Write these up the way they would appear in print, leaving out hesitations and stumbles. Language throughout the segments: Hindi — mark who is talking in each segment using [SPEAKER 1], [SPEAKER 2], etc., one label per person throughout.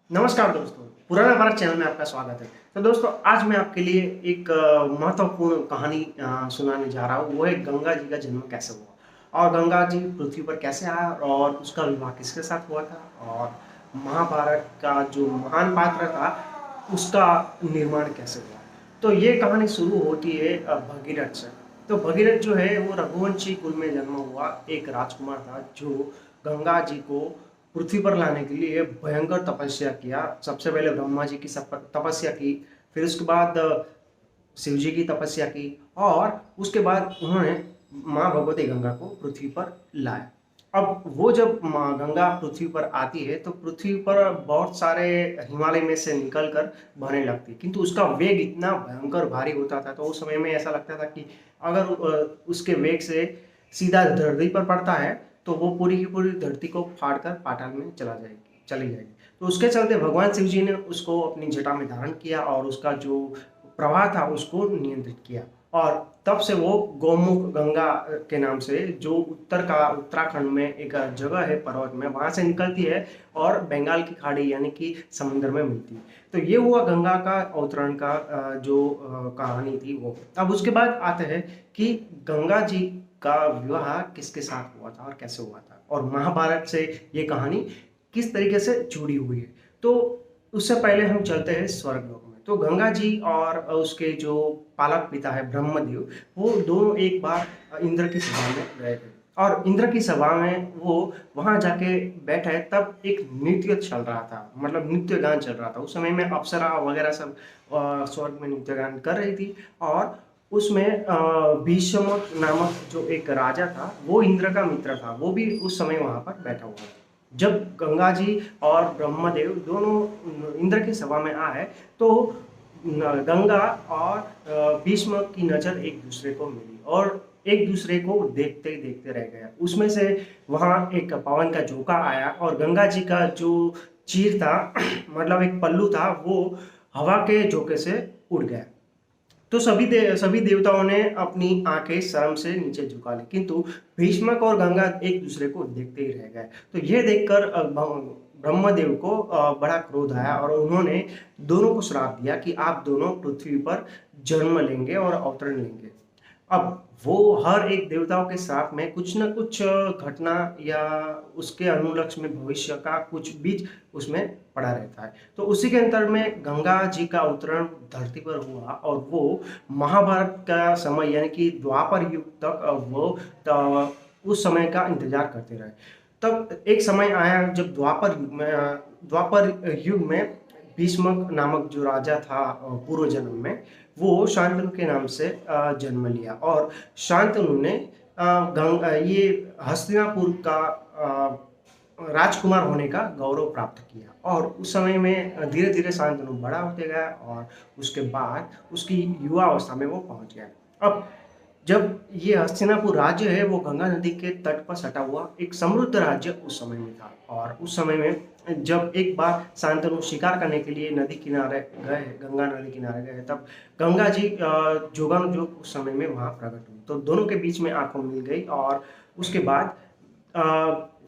[SPEAKER 1] नमस्कार दोस्तों, पुराना भारत चैनल में आपका स्वागत है। तो दोस्तों आज मैं आपके लिए एक महत्वपूर्ण कहानी सुनाने जा रहा हूँ। वो है गंगा जी का जन्म कैसे हुआ और गंगा जी पृथ्वी पर कैसे आया और उसका विवाह किसके साथ हुआ था और महाभारत का जो महान पात्र था उसका निर्माण कैसे हुआ। तो ये कहानी शुरू होती है भगीरथ से। तो भगीरथ जो है वो रघुवंशी कुल में जन्म हुआ एक राजकुमार था जो गंगा जी को पृथ्वी पर लाने के लिए भयंकर तपस्या किया। सबसे पहले ब्रह्मा जी की तपस्या की, फिर उसके बाद शिव जी की तपस्या की और उसके बाद उन्होंने माँ भगवती गंगा को पृथ्वी पर लाया। अब वो जब माँ गंगा पृथ्वी पर आती है तो पृथ्वी पर बहुत सारे हिमालय में से निकलकर बहने लगती है, किंतु उसका वेग इतना भयंकर भारी होता था तो उस समय में ऐसा लगता था कि अगर उसके वेग से सीधा धरती पर पड़ता है तो वो पूरी की पूरी धरती को फाड़कर पाताल में चली जाएगी। तो उसके चलते भगवान शिव जी ने उसको अपनी जटा में धारण किया और उसका जो प्रवाह था उसको नियंत्रित किया। और तब से वो गौमुख गंगा के नाम से जो उत्तराखंड में एक जगह है पर्वत में वहां से निकलती है और बंगाल की खाड़ी यानी कि समुद्र में मिलती है। तो ये हुआ गंगा का अवतरण का जो कहानी थी वो। अब उसके बाद आते हैं कि गंगा जी का विवाह किसके साथ हुआ था और कैसे हुआ था और महाभारत से ये कहानी किस तरीके से जुड़ी हुई है। तो उससे पहले हम चलते हैं स्वर्गलोक में। तो गंगा जी और उसके जो पालक पिता है ब्रह्मदेव, वो दोनों एक बार इंद्र की सभा में गए थे और इंद्र की सभा में वो वहां जाके बैठे तब एक नृत्य चल रहा था, मतलब नृत्य गान चल रहा था। उस समय में अप्सरा वगैरह सब स्वर्ग में नृत्य गान कर रही थी और उसमें भीष्म नामक जो एक राजा था वो इंद्र का मित्र था, वो भी उस समय वहां पर बैठा हुआ था। जब गंगा जी और ब्रह्मदेव दोनों इंद्र की सभा में आए तो गंगा और भीष्म की नजर एक दूसरे को मिली और एक दूसरे को देखते ही देखते रह गया। उसमें से वहां एक पवन का झोंका आया और गंगा जी का जो चीर था मतलब एक पल्लू था वो हवा के झोंके से उड़ गया। तो सभी देवताओं ने अपनी आंखें शर्म से नीचे झुका ली, किंतु भीष्मक और गंगा एक दूसरे को देखते ही रह गए। तो यह देखकर ब्रह्मदेव को बड़ा क्रोध आया और उन्होंने दोनों को श्राप दिया कि आप दोनों पृथ्वी पर जन्म लेंगे और अवतरण लेंगे। अब वो हर एक देवताओं के श्राप में कुछ न कुछ घटना या उसके अनुलक्ष्य में भविष्य का कुछ बीज उसमें पड़ा रहता है। तो उसी के अंतर में गंगा जी का अवतरण धरती पर हुआ और वो महाभारत का समय यानी कि द्वापर युग तक उस समय का इंतजार करते रहे। तब एक समय आया जब द्वापर युग में भीष्मक नामक जो राजा था पूर्व जन्म में, वो शांतनु के नाम से जन्म लिया और शांतनु ने ये हस्तिनापुर का राजकुमार होने का गौरव प्राप्त किया और उस समय में धीरे धीरे शांतनु बड़ा होते गया और उसके बाद उसकी युवा अवस्था में वो पहुंच गया। अब जब ये हस्तिनापुर राज्य है वो गंगा नदी के तट पर सटा हुआ एक समृद्ध राज्य उस समय में था और उस समय में जब एक बार शांतनु शिकार करने के लिए नदी किनारे गए, गंगा नदी किनारे गए, तब गंगा जी जोगानुजोग उस समय में वहां प्रकट हुई। तो दोनों के बीच में आंखों मिल गई और उसके बाद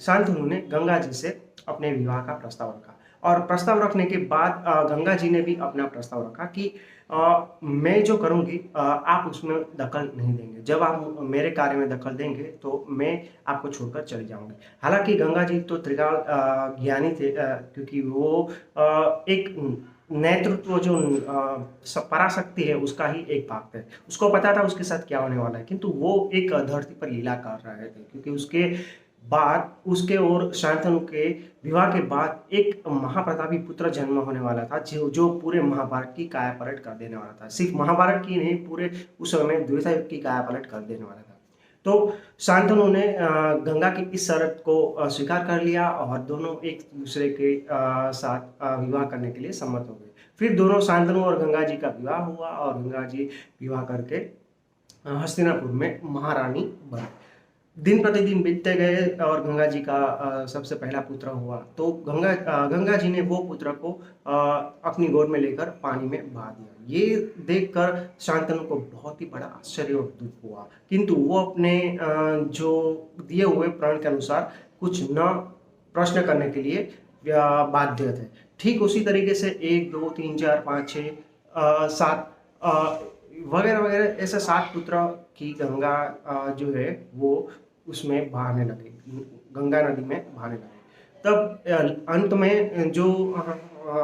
[SPEAKER 1] शांतनु ने गंगा जी से अपने विवाह का प्रस्ताव रखा और प्रस्ताव रखने के बाद गंगा जी ने भी अपना प्रस्ताव रखा कि मैं जो करूंगी आप उसमें दखल नहीं देंगे। जब आप मेरे कार्य में दखल देंगे तो मैं आपको छोड़कर चले जाऊंगी। हालांकि गंगा जी तो त्रिकाल ज्ञानी थे, क्योंकि वो एक नेतृत्व जो पराशक्ति है उसका ही एक भाग थे। उसको पता था उसके साथ क्या होने वाला है, किंतु वो एक धरती पर लीला कर रहे थे क्योंकि उसके बाद उसके और शांतनु के विवाह के बाद एक महाप्रतापी पुत्र जन्म होने वाला था जो जो पूरे महाभारत की काया पलट कर देने वाला था। सिर्फ महाभारत की नहीं, पूरे उस समय त्रेता युग की काया पलट कर देने वाला था। तो शांतनु ने गंगा की इस शर्त को स्वीकार कर लिया और दोनों एक दूसरे के साथ विवाह करने के लिए सम्मत हो गए। फिर दोनों शांतनु और गंगा जी का विवाह हुआ और गंगा जी विवाह करके हस्तिनापुर में महारानी बनी। दिन प्रतिदिन बीतते गए और गंगा जी का सबसे पहला पुत्र हुआ। तो गंगा जी ने वो पुत्र को अपनी गोद में लेकर पानी में बहा दिया। ये देखकर शांतनु को बहुत ही बड़ा आश्चर्य और दुख हुआ, किंतु वो अपने जो दिए हुए प्रण के अनुसार कुछ न प्रश्न करने के लिए बाध्य थे। ठीक उसी तरीके से 1 2 3 4 5 6 7 वगैरह वगैरह ऐसे 7 पुत्र की गंगा जो है वो उसमें बहाने लगे, गंगा नदी में बहाने लगे। तब अंत में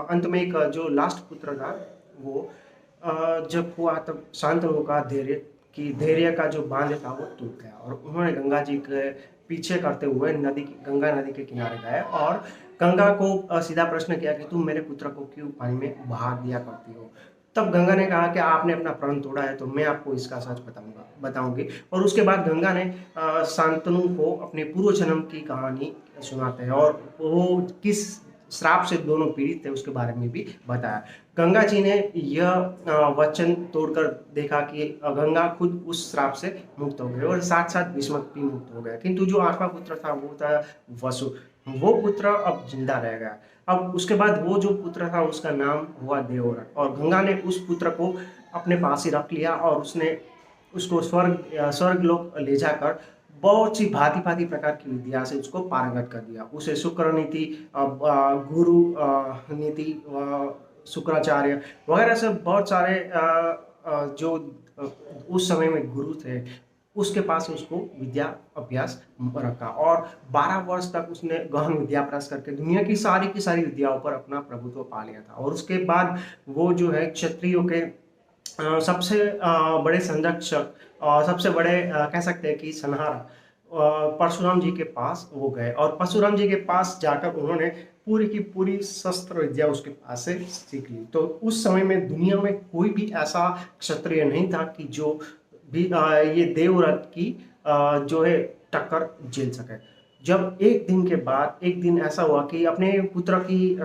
[SPEAKER 1] अंत में एक जो लास्ट पुत्र था वो जब हुआ तब शांतनु का धैर्य का जो बांध था वो टूट गया और उन्होंने गंगा जी के पीछे करते हुए गंगा नदी के किनारे गए और गंगा को सीधा प्रश्न किया कि तुम मेरे पुत्र को क्यों पानी में बहा दिया करती हो। तब गंगा ने कहा कि आपने अपना प्रण तोड़ा है तो मैं आपको इसका सच बताऊंगी। और उसके बाद गंगा ने शांतनु को अपने पूर्व जन्म की कहानी सुनाते हैं और वो किस श्राप से दोनों पीड़ित थे उसके बारे में भी बताया। गंगा जी ने यह वचन तोड़कर देखा कि गंगा खुद उस श्राप से मुक्त हो गए और साथ साथ भीष्मक भी मुक्त हो गए, किंतु जो 8वां पुत्र था वो था वसु। वो पुत्र अब जिंदा रह गया। अब उसके बाद वो जो पुत्र था उसका नाम हुआ देवव्रत और गंगा ने उस पुत्र को अपने पास ही रख लिया और उसने उसको स्वर्ग लोक ले जाकर बहुत सी भांति भांति प्रकार की विद्या से उसको पारंगत कर दिया। उसे शुक्र नीति, गुरु नीति, शुक्राचार्य वगैरह से बहुत सारे जो उस समय में गुरु थे उसके पास उसको विद्या अभ्यास रखा और 12 वर्ष तक उसने गहन विद्या अभ्यास करके दुनिया की सारी विद्याओं पर अपना प्रभुत्व पा लिया था। और उसके बाद वो जो है क्षत्रियों के सबसे बड़े संरक्षक और सबसे बड़े कह सकते हैं कि संहार परशुराम जी के पास वो गए और परशुराम जी के पास जाकर उन्होंने पूरी की पूरी शस्त्र विद्या उसके पास से सीख ली। तो उस समय में दुनिया में कोई भी ऐसा क्षत्रिय नहीं था कि जो भी ये देवव्रत की जो है टक्कर झेल सके। जब एक दिन ऐसा हुआ कि अपने पुत्र की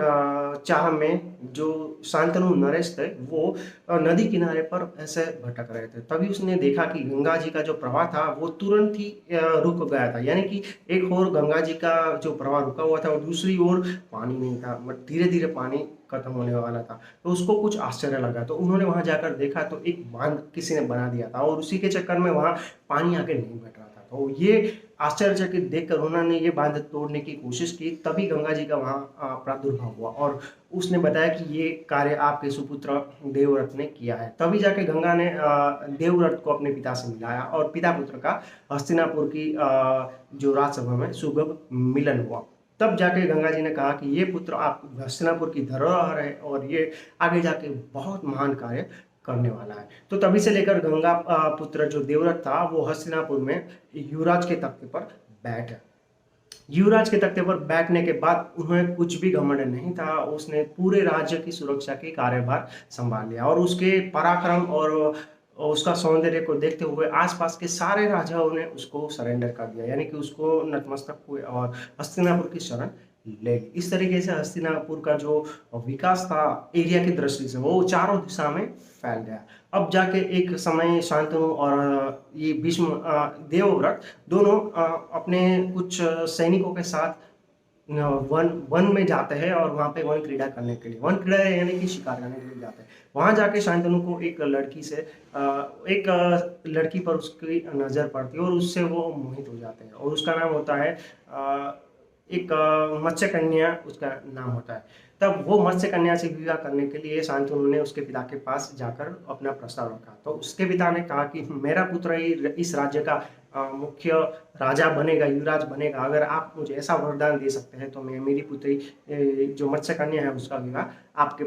[SPEAKER 1] चाह में जो शांतनु नरेश थे वो नदी किनारे पर ऐसे भटक रहे थे। तभी उसने देखा कि गंगा जी का जो प्रवाह था वो तुरंत ही रुक गया था, यानी कि एक ओर गंगा जी का जो प्रवाह रुका हुआ था और दूसरी ओर पानी नहीं था, धीरे धीरे पानी खत्म होने वाला था। तो उसको कुछ आश्चर्य लगा तो उन्होंने वहां जाकर देखा तो एक बांध किसी ने बना दिया था और उसी के चक्कर में वहां पानी आगे नहीं बट रहा था। तो ये आश्चर्यचकित देखकर उन्होंने ये बांध तोड़ने की कोशिश की, तभी गंगा जी का वहाँ प्रादुर्भाव हुआ और उसने बताया कि ये कार्य आपके सुपुत्र देवव्रत ने किया है। तभी जाके गंगा ने देवव्रत को अपने पिता से मिलाया और पिता पुत्र का हस्तिनापुर की जो राजसभा में सुगम मिलन हुआ। तब जाके गंगा जी ने कहा कि ये पुत्र आप हस्तिनापुर की धरोहर है और ये आगे जाके बहुत महान कार्य करने वाला है। तो तभी से लेकर गंगा पुत्र जो देवव्रत था वो हस्तिनापुर में युवराज के तख्ते पर बैठा। युवराज के तख्ते पर बैठने के बाद उन्हें कुछ भी घमंड नहीं था, उसने पूरे राज्य की सुरक्षा की कार्यभार संभाल लिया और उसके पराक्रम और उसका सौंदर्य को देखते हुए आसपास के सारे राजाओं ने उसको सरेंडर कर दिया, यानी कि उसको नतमस्तक हुए और हस्तिनापुर की शरण ले ली। इस तरीके से हस्तिनापुर का जो विकास था एरिया की दृष्टि से वो चारों दिशा में फैल गया। अब जाके एक समय शांतनु और ये भीष्म देवव्रत दोनों अपने कुछ सैनिकों के साथ वन में जाते हैं और वहाँ पे वन क्रीड़ा करने के लिए, वन क्रीड़ा यानी कि शिकार करने के लिए जाते हैं। वहाँ जाके शांतनु को एक लड़की पर उसकी नज़र पड़ती है और उससे वो मोहित हो जाते हैं और उसका नाम होता है एक मत्स्य कन्या, उसका नाम होता है। तब वो मत्स्य कन्या से विवाह करने के लिए शांतनु ने उसके पिता के पास जाकर अपना प्रस्ताव रखा। तो उसके पिता ने कहा कि मेरा पुत्र ही इस राज्य का मुख्य राजा बनेगा, युवराज बनेगा। अगर आप मुझे ऐसा वरदान दे सकते हैं तो मैं मेरी पुत्री जो मत्स्य कन्या है उसका विवाह आपके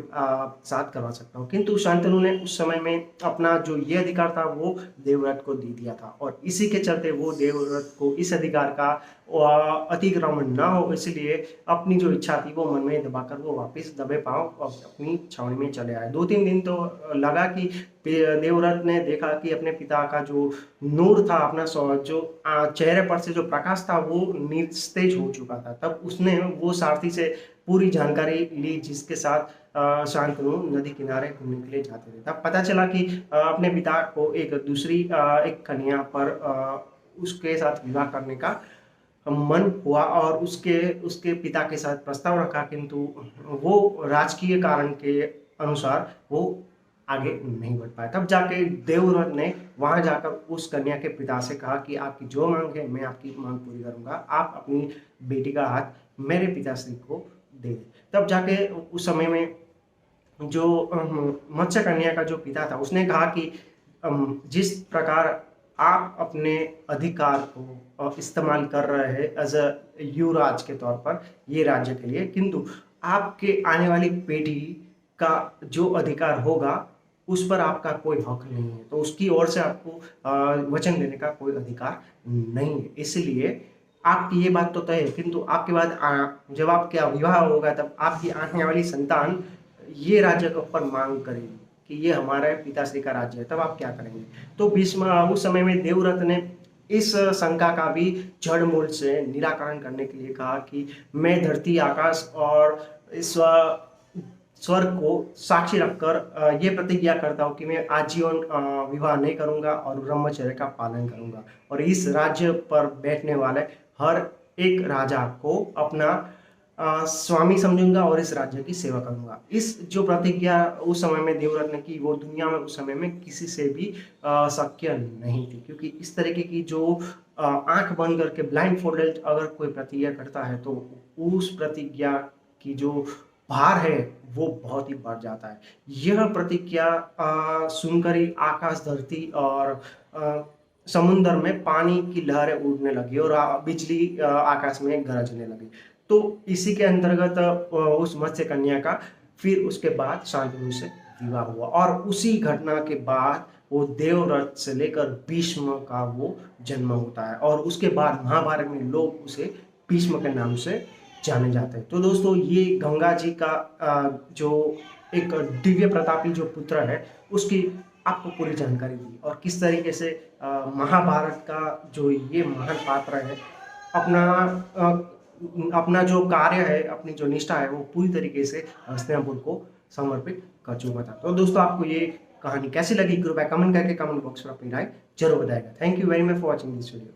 [SPEAKER 1] साथ करवा सकता हूँ। किंतु शांतनु ने उस समय में अपना जो ये अधिकार था वो देवव्रत को दे दिया था और इसी के चलते वो देवव्रत को इस अधिकार का अतिक्रमण न हो, इसलिए अपनी जो इच्छा थी वो मन में दबाकर वो वापस दबे पांव अपनी छावनी में चले आए। 2-3 दिन तो लगा कि देवव्रत ने देखा कि अपने पिता का जो नूर था, अपना जो चेहरे पर से जो प्रकाश था वो निस्तेज हो चुका था। तब उसने वो सारथी से पूरी जानकारी ली जिसके साथ शांतनु नदी किनारे घूमने के लिए जाते थे। तब पता चला कि अपने पिता को एक दूसरी एक कन्या पर उसके साथ विवाह करने का मन हुआ और उसके पिता के साथ प्रस्ताव रखा, किंतु वो राजकीय कारण के अनुसार वो आगे नहीं बढ़ पाया। तब जाके देवव्रत ने वहां जाकर उस कन्या के पिता से कहा कि आपकी जो मांग है मैं आपकी मांग पूरी करूंगा, आप अपनी बेटी का हाथ मेरे पिताश्री को दे दे। तब जाके उस समय में जो मत्स्य कन्या का जो पिता था उसने कहा कि जिस प्रकार आप अपने अधिकार को इस्तेमाल कर रहे हैं एज अ युवराज के तौर पर ये राज्य के लिए, किंतु आपके आने वाली पीढ़ी का जो अधिकार होगा उस पर आपका कोई हक नहीं है, तो उसकी ओर से आपको वचन देने का कोई अधिकार नहीं है। इसलिए आपकी ये बात तो तय है, किंतु आपके बाद जब आपका विवाह होगा तब आपकी आने वाली संतान ये राज्य के ऊपर मांग करेगी कि ये हमारे पिताश्री का राज्य है, तब आप क्या करेंगे। तो भीष्म उस समय में देवव्रत ने इस शंका का भी जड़ मूल से निराकरण करने के लिए कहा कि मैं धरती आकाश और स्वर्ग को साक्षी रखकर ये प्रतिज्ञा करता हूँ कि मैं आजीवन विवाह नहीं करूंगा और ब्रह्मचर्य का पालन करूंगा, और इस राज्य पर बैठने वाले हर एक राजा को अपना स्वामी समझूंगा और इस राज्य की सेवा करूंगा। इस जो प्रतिज्ञा उस समय में देवव्रत ने की वो दुनिया में उस समय में किसी से भी शक्य नहीं थी, क्योंकि इस तरीके की जो आंख बंद करके ब्लाइंड फोल्डेड अगर कोई प्रतिज्ञा करता है तो उस प्रतिज्ञा की जो भार है वो बहुत ही बढ़ जाता है। यह प्रतिज्ञा सुनकर ही आकाश, धरती और समुद्र में पानी की लहरें उड़ने लगी और बिजली आकाश में गरजने लगी। तो इसी के अंतर्गत उस मत्स्य कन्या का फिर उसके बाद शांतनु से विवाह हुआ, और उसी घटना के बाद वो देवव्रत से लेकर भीष्म का वो जन्म होता है, और उसके बाद महाभारत में लोग उसे भीष्म के नाम से जाने जाते हैं। तो दोस्तों ये गंगा जी का जो एक दिव्य प्रतापी जो पुत्र है उसकी आपको पूरी जानकारी दी, और किस तरीके से महाभारत का जो ये महान पात्र है अपना जो कार्य है, अपनी जो निष्ठा है वो पूरी तरीके से हस्तिनापुर को समर्पित कर चुका था। तो दोस्तों आपको ये कहानी कैसी लगी कृपया कमेंट करके कमेंट बॉक्स में अपनी राय जरूर बताएगा। Thank you very much for watching this video.